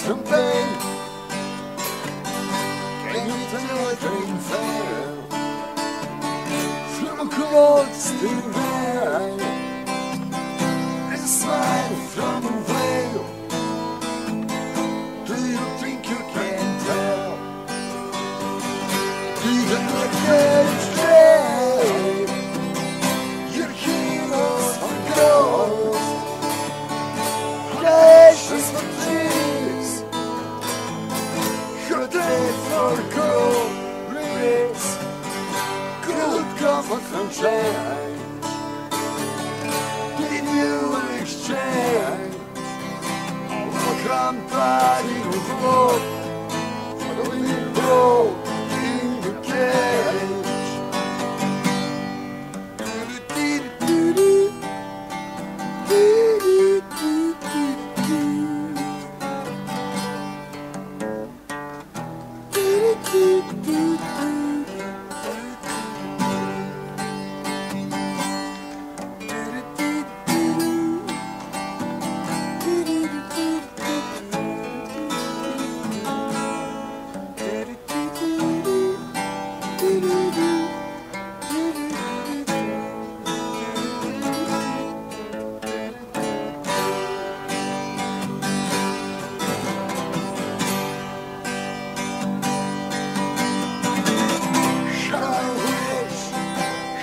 champagne. Can you tell a train fair? From a cold still there, a smile from a veil. Do you think you can tell? Even the cage day, your heroes are ghosts, precious for trees, your day for gold rings, good comfort from change. Did you exchange a company of hope for the wind broke in the cage?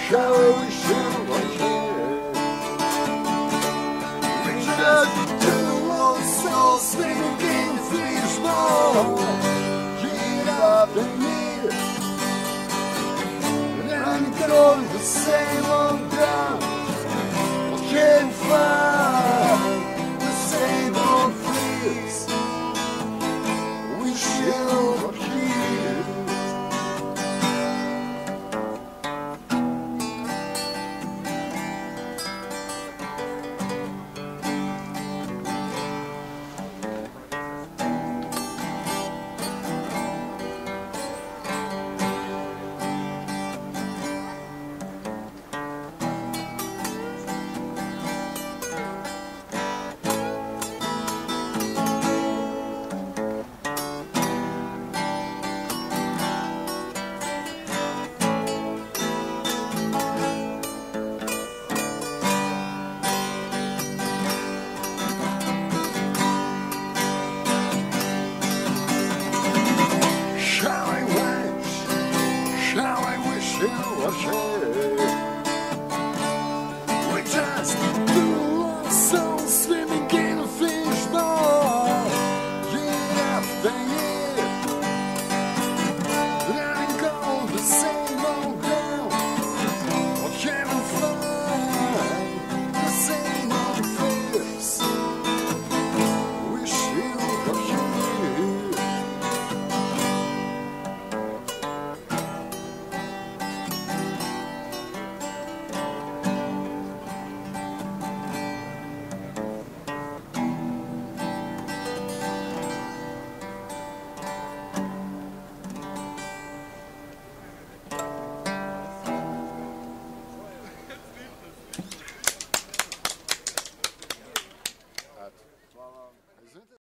Shall I wish you were here? Reach out to the world, so stinking fish more. Get up and near, and I'm going the same old ground. I can't find the same old place. Wish you were here. Shall I wish you were here?